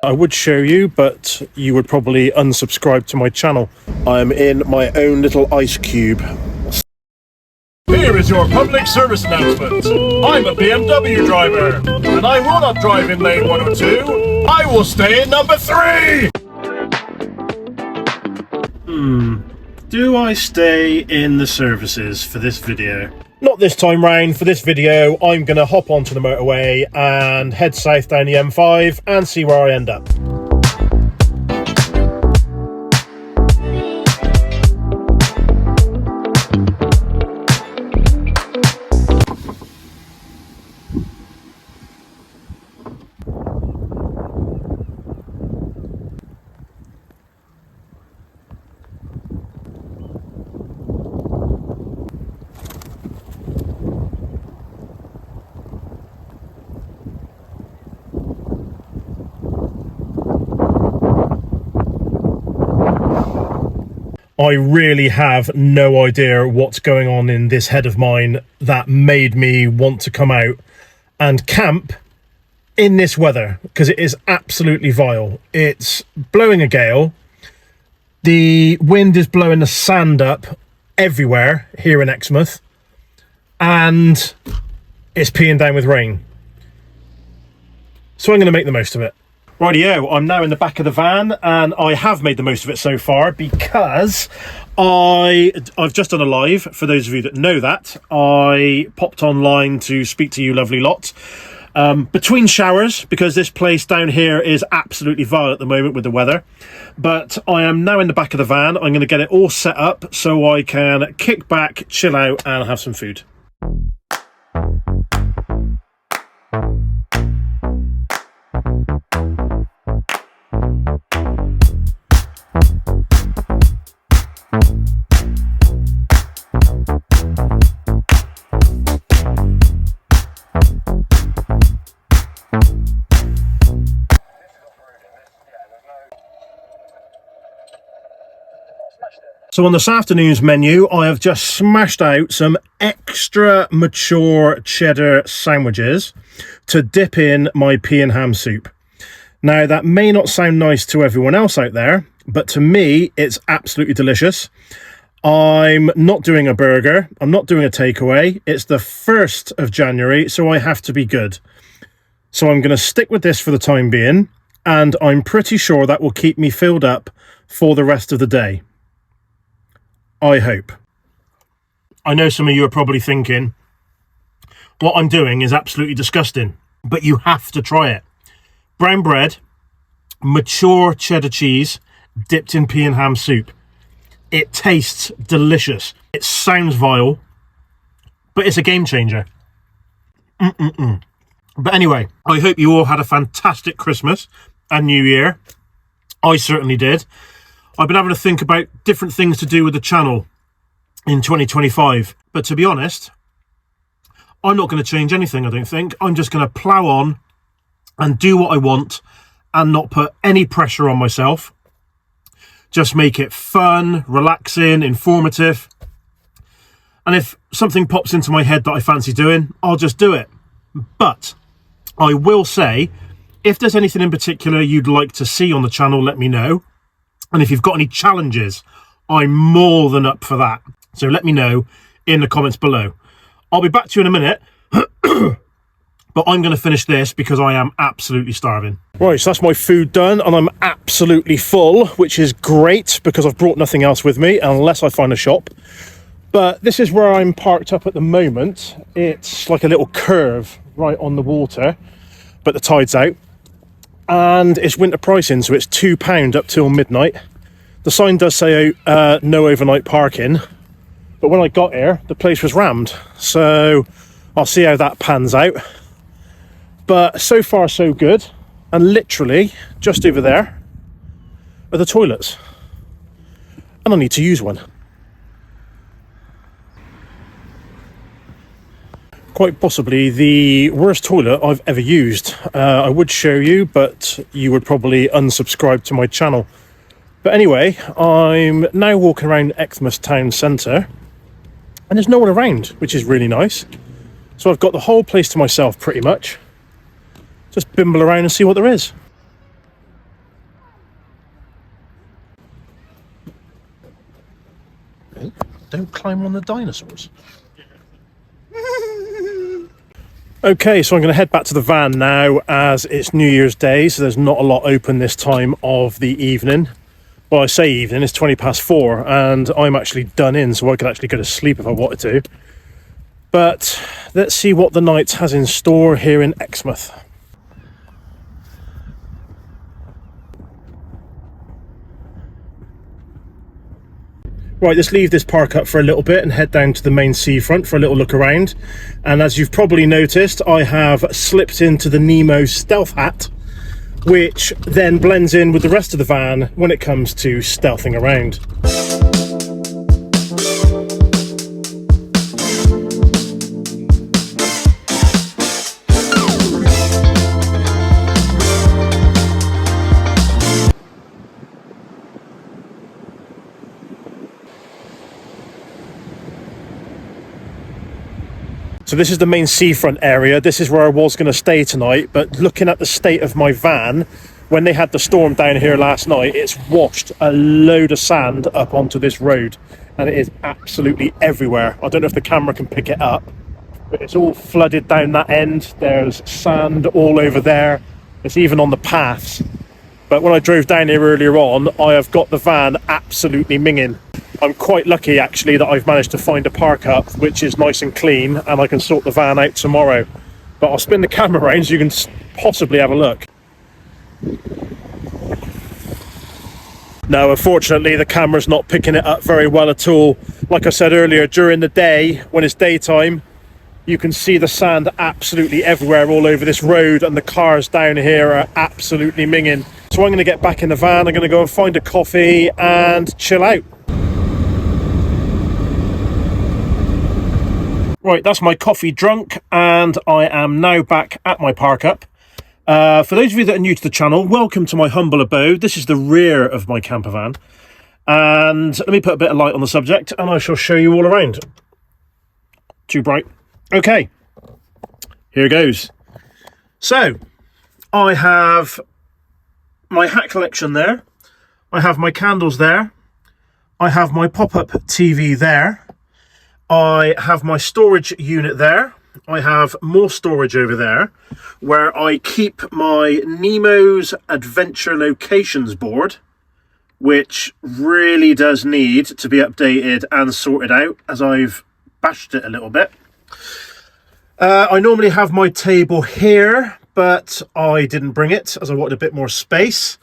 I would show you, but you would probably unsubscribe to my channel. I'm in my own little ice cube. Here is your public service announcement. I'm a BMW driver, and I will not drive in lane 102. I will stay in number 3! Do I stay in the services for this video? Not this time round. For this video, I'm going to hop onto the motorway and head south down the M5 and see where I end up. I really have no idea what's going on in this head of mine that made me want to come out and camp in this weather, because it is absolutely vile. It's blowing a gale. The wind is blowing the sand up everywhere here in Exmouth, and it's peeing down with rain. So I'm going to make the most of it. Rightio, I'm now in the back of the van, and I have made the most of it so far because I've just done a live. For those of you that know that, I popped online to speak to you lovely lot between showers, because this place down here is absolutely vile at the moment with the weather. But I am now in the back of the van. I'm going to get it all set up so I can kick back, chill out and have some food. So on this afternoon's menu, I have just smashed out some extra mature cheddar sandwiches to dip in my pea and ham soup. Now, that may not sound nice to everyone else out there, but to me, it's absolutely delicious. I'm not doing a burger. I'm not doing a takeaway. It's the 1st of January, so I have to be good. So I'm going to stick with this for the time being, and I'm pretty sure that will keep me filled up for the rest of the day. I hope. I know some of you are probably thinking, what I'm doing is absolutely disgusting, but you have to try it. Brown bread, mature cheddar cheese, dipped in pea and ham soup. It tastes delicious. It sounds vile, but it's a game changer. But anyway, I hope you all had a fantastic Christmas and New Year. I certainly did. I've been having to think about different things to do with the channel in 2025. But to be honest, I'm not going to change anything, I don't think. I'm just going to plow on and do what I want and not put any pressure on myself. Just make it fun, relaxing, informative. And if something pops into my head that I fancy doing, I'll just do it. But I will say, if there's anything in particular you'd like to see on the channel, let me know. And if you've got any challenges, I'm more than up for that. So let me know in the comments below. I'll be back to you in a minute, but I'm going to finish this because I am absolutely starving. Right, so that's my food done, and I'm absolutely full, which is great because I've brought nothing else with me unless I find a shop. But this is where I'm parked up at the moment. It's like a little curve right on the water, but the tide's out. And it's winter pricing, so it's £2 up till midnight. The sign does say no overnight parking, but when I got here, the place was rammed. So I'll see how that pans out. But so far, so good. And literally, just over there are the toilets. And I need to use one. Quite possibly the worst toilet I've ever used. I would show you, but you would probably unsubscribe to my channel. But anyway, I'm now walking around Exmouth town centre, and there's no one around, which is really nice. So I've got the whole place to myself pretty much. Just bimble around and see what there is. Don't climb on the dinosaurs. Okay, so I'm going to head back to the van now as it's New Year's Day, so there's not a lot open this time of the evening. Well, I say evening, it's 4:20, and I'm actually done in, so I could actually go to sleep if I wanted to. But let's see what the night has in store here in Exmouth. Right, let's leave this park up for a little bit and head down to the main seafront for a little look around. And as you've probably noticed, I have slipped into the Nemo stealth hat, which then blends in with the rest of the van when it comes to stealthing around. So this is the main seafront area. This is where I was going to stay tonight, but looking at the state of my van, when they had the storm down here last night, it's washed a load of sand up onto this road, and it is absolutely everywhere. I don't know if the camera can pick it up, but it's all flooded down that end. There's sand all over there. It's even on the paths. But when I drove down here earlier on, I have got the van absolutely minging. I'm quite lucky actually that I've managed to find a park up which is nice and clean, and I can sort the van out tomorrow. But I'll spin the camera around so you can possibly have a look. No, unfortunately the camera's not picking it up very well at all. Like I said earlier, during the day, when it's daytime, you can see the sand absolutely everywhere all over this road, and the cars down here are absolutely minging. So I'm going to get back in the van, I'm going to go and find a coffee and chill out. Right, that's my coffee drunk, and I am now back at my park up. For those of you that are new to the channel, welcome to my humble abode. This is the rear of my camper van, and let me put a bit of light on the subject and I shall show you all around. Too bright. Okay, here goes. So I have my hat collection there, I have my candles there, I have my pop-up TV there, I have my storage unit there, I have more storage over there where I keep my Nemo's Adventure Locations board, which really does need to be updated and sorted out as I've bashed it a little bit. I normally have my table here, but I didn't bring it as I wanted a bit more space.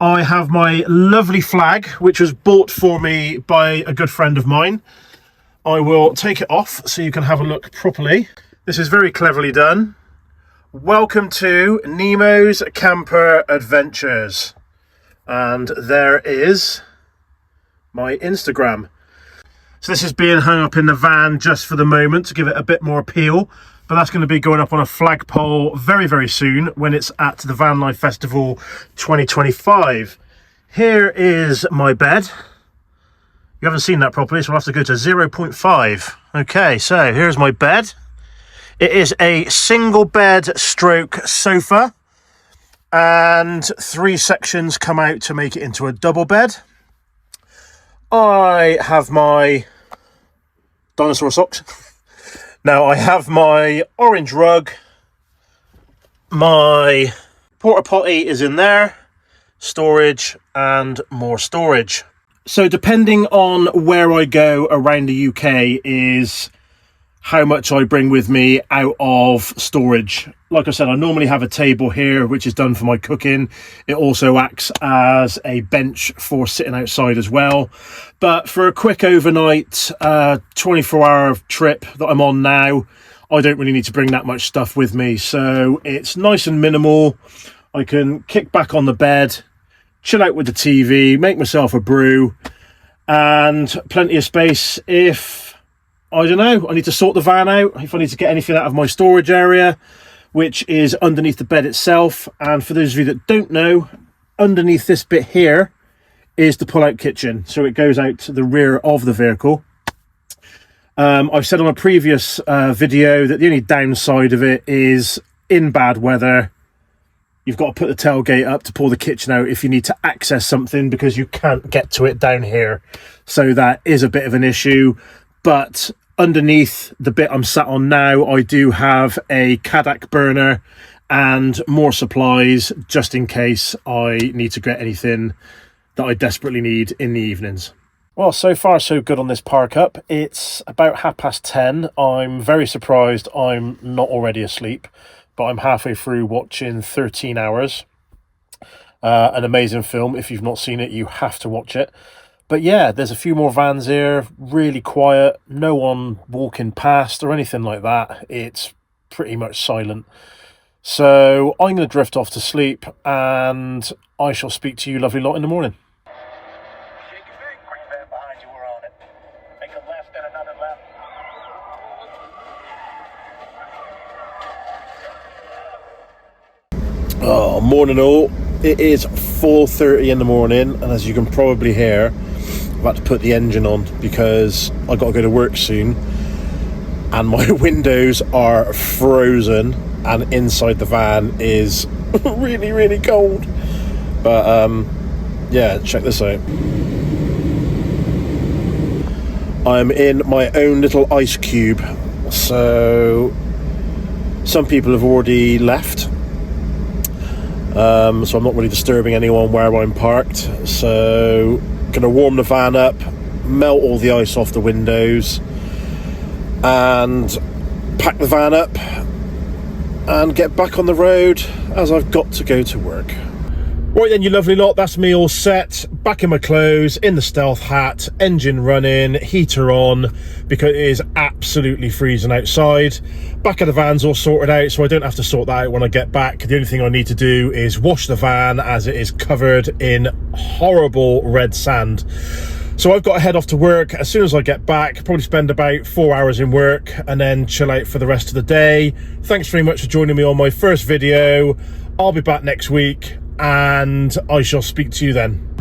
I have my lovely flag, which was bought for me by a good friend of mine. I will take it off so you can have a look properly. This is very cleverly done. Welcome to Nemo's Camper Adventures. And there is my Instagram. So this is being hung up in the van just for the moment to give it a bit more appeal. But that's going to be going up on a flagpole very, very soon when it's at the Van Life Festival 2025. Here is my bed. You haven't seen that properly, so we'll have to go to 0.5. Okay, so here's my bed. It is a single bed stroke sofa, and 3 sections come out to make it into a double bed. I have my dinosaur socks. Now I have my orange rug, my porta potty is in there, storage and more storage. So depending on where I go around the UK is how much I bring with me out of storage. Like I said, I normally have a table here which is done for my cooking. It also acts as a bench for sitting outside as well. But for a quick overnight 24-hour trip that I'm on now, I don't really need to bring that much stuff with me. So it's nice and minimal. I can kick back on the bed, chill out with the TV, make myself a brew, and plenty of space if, I don't know, I need to sort the van out, if I need to get anything out of my storage area, which is underneath the bed itself. And for those of you that don't know, underneath this bit here is the pull-out kitchen. So it goes out to the rear of the vehicle. I've said on a previous video that the only downside of it is in bad weather, You've got to put the tailgate up to pull the kitchen out if you need to access something, because you can't get to it down here. So that is a bit of an issue. But underneath the bit I'm sat on now, I do have a Kadak burner and more supplies just in case I need to get anything that I desperately need in the evenings. Well, so far so good on this park up. It's about 10:30. I'm very surprised I'm not already asleep, but I'm halfway through watching 13 Hours. An amazing film. If you've not seen it, you have to watch it. But yeah, there's a few more vans here, really quiet, no one walking past or anything like that. It's pretty much silent. So I'm going to drift off to sleep, and I shall speak to you lovely lot in the morning. Oh, morning all. It is 4:30 in the morning, and as you can probably hear, I've had to put the engine on because I got to go to work soon, and my windows are frozen, and inside the van is really, really cold. But yeah, check this out. I'm in my own little ice cube. So some people have already left. So I'm not really disturbing anyone where I'm parked. So gonna warm the van up, melt all the ice off the windows, and pack the van up and get back on the road, as I've got to go to work. Right then, you lovely lot, that's me all set, back in my clothes, in the stealth hat, engine running, heater on, because it is absolutely freezing outside. Back of the van's all sorted out, so I don't have to sort that out when I get back. The only thing I need to do is wash the van, as it is covered in horrible red sand. So I've got to head off to work as soon as I get back, probably spend about 4 hours in work, and then chill out for the rest of the day. Thanks very much for joining me on my first video. I'll be back next week, and I shall speak to you then.